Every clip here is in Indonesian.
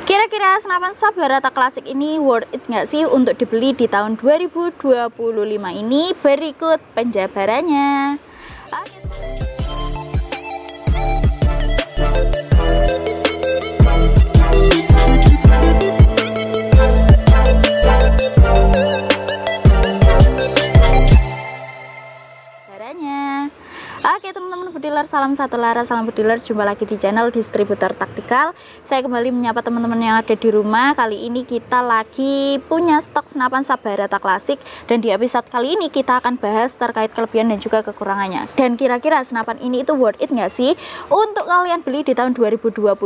Kira-kira senapan Sabarata klasik ini worth it nggak sih untuk dibeli di tahun 2025 ini? Berikut penjabarannya. Oke teman-teman bediler, salam satu laras, salam bediler. Jumpa lagi di channel Distributor Taktikal. Saya kembali menyapa teman-teman yang ada di rumah. Kali ini kita lagi punya stok senapan Sabarata klasik, dan di episode kali ini kita akan bahas terkait kelebihan dan juga kekurangannya. Dan kira-kira senapan ini itu worth it nggak sih untuk kalian beli di tahun 2025,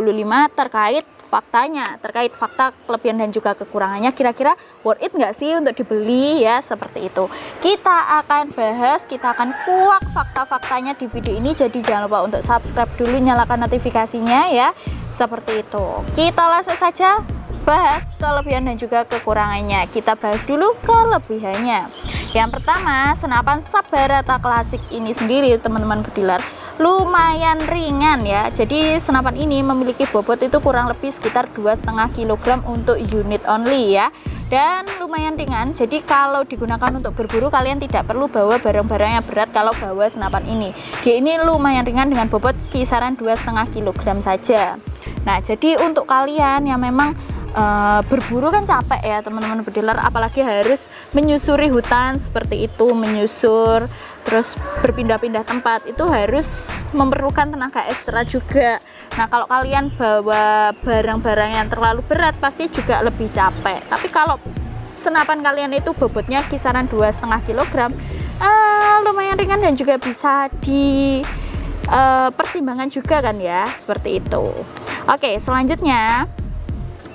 terkait faktanya, terkait fakta kelebihan dan juga kekurangannya. Kira-kira worth it nggak sih untuk dibeli ya, seperti itu. Kita akan bahas, kita akan kuak fakta-faktanya di video ini. Jadi jangan lupa untuk subscribe dulu, nyalakan notifikasinya ya, seperti itu. Kita langsung saja bahas kelebihan dan juga kekurangannya. Kita bahas dulu kelebihannya. Yang pertama, senapan Sabarata klasik ini sendiri teman-teman bediler lumayan ringan ya. Jadi senapan ini memiliki bobot itu kurang lebih sekitar 2,5 kg untuk unit only ya, dan lumayan ringan. Jadi kalau digunakan untuk berburu, kalian tidak perlu bawa barang-barang yang berat kalau bawa senapan ini. Dia ini lumayan ringan dengan bobot kisaran 2,5 kg saja. Nah, jadi untuk kalian yang memang berburu kan capek ya teman-teman bediler, apalagi harus menyusuri hutan seperti itu, menyusur terus berpindah-pindah tempat, itu harus memerlukan tenaga ekstra juga. Nah, kalau kalian bawa barang-barang yang terlalu berat pasti juga lebih capek. Tapi kalau senapan kalian itu bobotnya kisaran 2,5 kg, lumayan ringan dan juga bisa dipertimbangkan juga kan ya, seperti itu. Oke, selanjutnya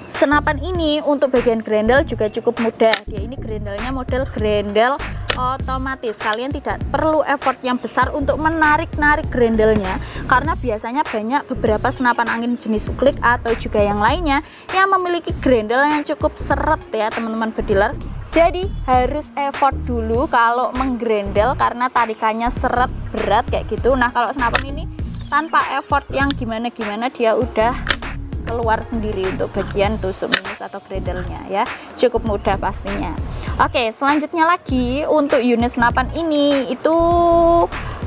senapan ini untuk bagian grendel juga cukup mudah. Dia ini grendelnya model grendel otomatis. Kalian tidak perlu effort yang besar untuk menarik-narik grendelnya, karena biasanya banyak beberapa senapan angin jenis uklik atau juga yang lainnya yang memiliki grendel yang cukup seret ya teman-teman bediler. Jadi harus effort dulu kalau menggrendel karena tarikannya seret, berat kayak gitu. Nah, kalau senapan ini tanpa effort yang gimana-gimana, dia udah keluar sendiri untuk bagian tusuk minus atau grendelnya ya, cukup mudah pastinya. Oke, selanjutnya lagi untuk unit senapan ini itu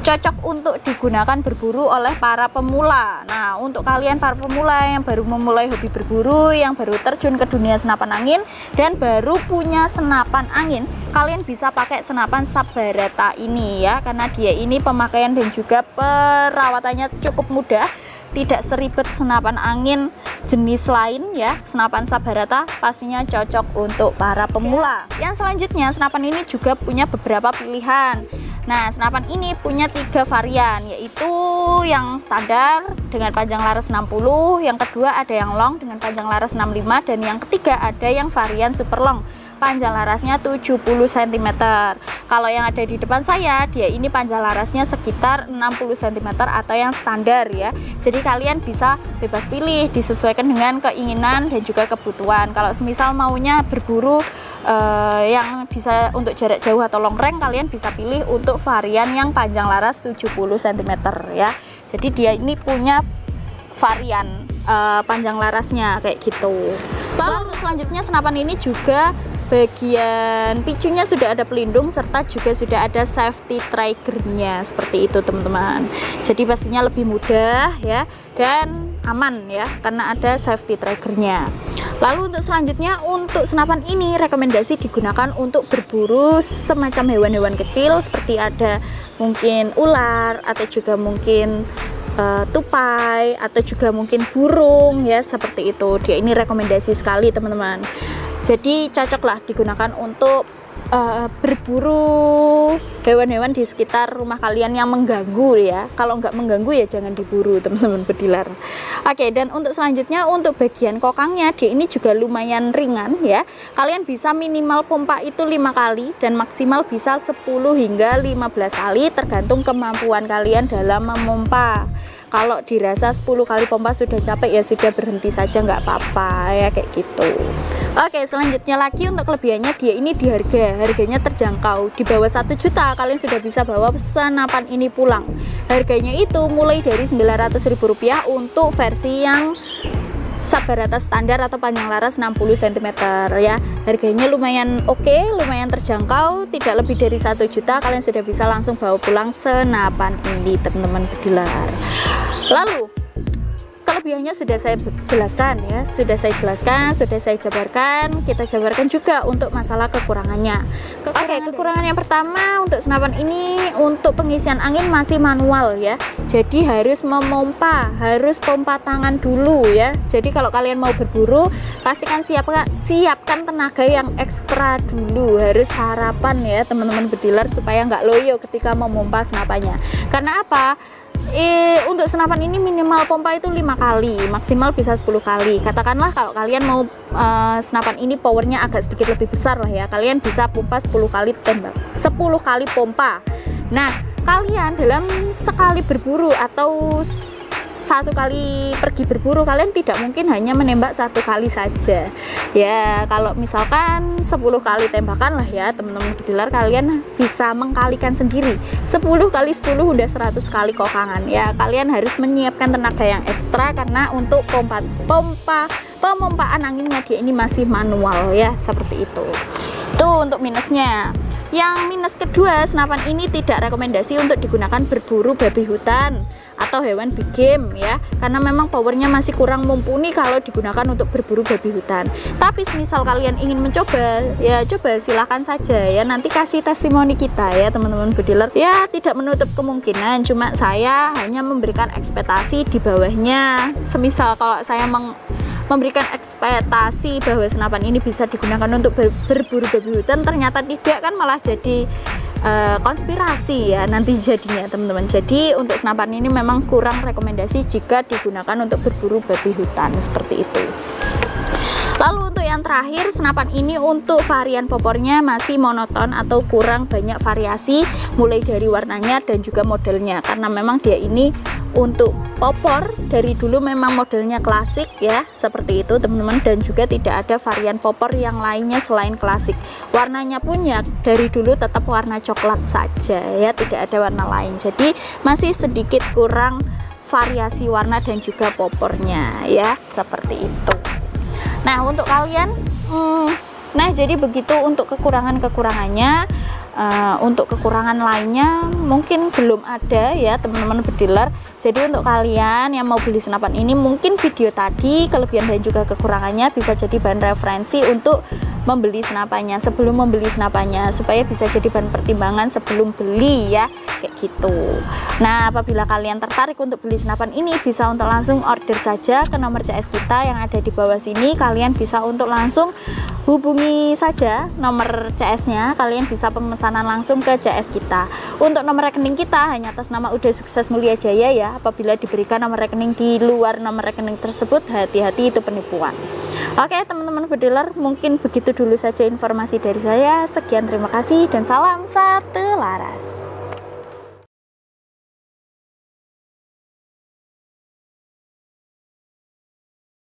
cocok untuk digunakan berburu oleh para pemula. Nah, untuk kalian para pemula yang baru memulai hobi berburu, yang baru terjun ke dunia senapan angin dan baru punya senapan angin, kalian bisa pakai senapan Sabarata ini ya, karena dia ini pemakaian dan juga perawatannya cukup mudah, tidak seribet senapan angin jenis lain ya. Senapan Sabarata pastinya cocok untuk para pemula. Yang selanjutnya, senapan ini juga punya beberapa pilihan. Nah, senapan ini punya 3 varian, yaitu yang standar dengan panjang laras 60, yang kedua ada yang long dengan panjang laras 65, dan yang ketiga ada yang varian super long, panjang larasnya 70 cm. Kalau yang ada di depan saya, dia ini panjang larasnya sekitar 60 cm atau yang standar ya. Jadi kalian bisa bebas pilih, disesuaikan dengan keinginan dan juga kebutuhan. Kalau semisal maunya berburu yang bisa untuk jarak jauh atau long range, kalian bisa pilih untuk varian yang panjang laras 70 cm ya. Jadi dia ini punya varian panjang larasnya kayak gitu. Lalu untuk selanjutnya, senapan ini juga bagian picunya sudah ada pelindung serta juga sudah ada safety triggernya seperti itu teman-teman. Jadi pastinya lebih mudah ya dan aman ya karena ada safety triggernya. Lalu untuk selanjutnya, untuk senapan ini rekomendasi digunakan untuk berburu semacam hewan-hewan kecil seperti ada mungkin ular atau juga mungkin tupai atau juga mungkin burung ya, seperti itu. Dia ini rekomendasi sekali teman-teman. Jadi cocoklah digunakan untuk berburu hewan-hewan di sekitar rumah kalian yang mengganggu ya. Kalau nggak mengganggu ya jangan diburu teman-teman bediler. Oke, dan untuk selanjutnya, untuk bagian kokangnya, dia ini juga lumayan ringan ya. Kalian bisa minimal pompa itu 5 kali dan maksimal bisa 10 hingga 15 kali tergantung kemampuan kalian dalam memompa. Kalau dirasa 10 kali pompa sudah capek ya sudah, berhenti saja nggak apa-apa ya, kayak gitu. Oke, selanjutnya lagi untuk kelebihannya, dia ini di harganya terjangkau, di bawah 1 juta kalian sudah bisa bawa senapan ini pulang. Harganya itu mulai dari Rp900.000 untuk versi yang Sabarata standar atau panjang laras 60 cm ya. Harganya lumayan oke, lumayan terjangkau, tidak lebih dari 1 juta. Kalian sudah bisa langsung bawa pulang senapan ini teman-teman bediler. Lalu kelebihannya sudah saya jelaskan ya, sudah saya jabarkan. Kita jabarkan juga untuk masalah kekurangannya. Oke, kekurangan yang pertama untuk senapan ini, untuk pengisian angin masih manual ya. Jadi harus memompa, harus pompa tangan dulu ya. Jadi kalau kalian mau berburu, pastikan siapkan tenaga yang ekstra dulu. Harus harapan ya teman-teman bediler, supaya nggak loyo ketika memompa senapannya. Karena apa? Untuk senapan ini minimal pompa itu 5 kali, maksimal bisa 10 kali. Katakanlah kalau kalian mau senapan ini powernya agak sedikit lebih besar lah ya, kalian bisa pompa 10 kali tembak, 10 kali pompa. Nah, kalian dalam sekali berburu atau 1 kali pergi berburu, kalian tidak mungkin hanya menembak 1 kali saja ya. Kalau misalkan 10 kali tembakan lah ya teman-teman bediler, kalian bisa mengkalikan sendiri. 10 kali 10 udah 100 kali kokangan ya. Kalian harus menyiapkan tenaga yang ekstra, karena untuk pemompaan anginnya dia ini masih manual ya, seperti itu. Itu untuk minusnya. Yang minus kedua, senapan ini tidak rekomendasi untuk digunakan berburu babi hutan atau hewan big game ya, karena memang powernya masih kurang mumpuni kalau digunakan untuk berburu babi hutan. Tapi semisal kalian ingin mencoba ya, coba silahkan saja ya, nanti kasih testimoni kita ya teman-teman bediler ya. Tidak menutup kemungkinan, cuma saya hanya memberikan ekspektasi di bawahnya. Semisal kalau saya memberikan ekspektasi bahwa senapan ini bisa digunakan untuk berburu babi hutan, ternyata tidak, kan malah jadi konspirasi ya nanti jadinya teman-teman. Jadi untuk senapan ini memang kurang rekomendasi jika digunakan untuk berburu babi hutan, seperti itu. Lalu untuk yang terakhir, senapan ini untuk varian popornya masih monoton atau kurang banyak variasi, mulai dari warnanya dan juga modelnya, karena memang dia ini untuk popor dari dulu memang modelnya klasik ya, seperti itu teman-teman, dan juga tidak ada varian popor yang lainnya selain klasik. Warnanya pun ya dari dulu tetap warna coklat saja ya, tidak ada warna lain. Jadi masih sedikit kurang variasi warna dan juga popornya ya, seperti itu. Nah untuk kalian nah jadi begitu untuk kekurangannya. Untuk kekurangan lainnya mungkin belum ada ya teman-teman bediler. Jadi untuk kalian yang mau beli senapan ini, mungkin video tadi kelebihan dan juga kekurangannya bisa jadi bahan referensi untuk membeli senapannya, sebelum membeli senapannya, supaya bisa jadi bahan pertimbangan sebelum beli ya, kayak gitu. Nah apabila kalian tertarik untuk beli senapan ini, bisa untuk langsung order saja ke nomor CS kita yang ada di bawah sini. Kalian bisa untuk langsung hubungi saja nomor CS-nya, kalian bisa pemesanan langsung ke CS kita. Untuk nomor rekening kita hanya atas nama Uda Sukses Mulia Jaya ya. Apabila diberikan nomor rekening di luar nomor rekening tersebut, hati-hati, itu penipuan. Oke teman-teman bediler, mungkin begitu dulu saja informasi dari saya. Sekian, terima kasih dan salam satu laras.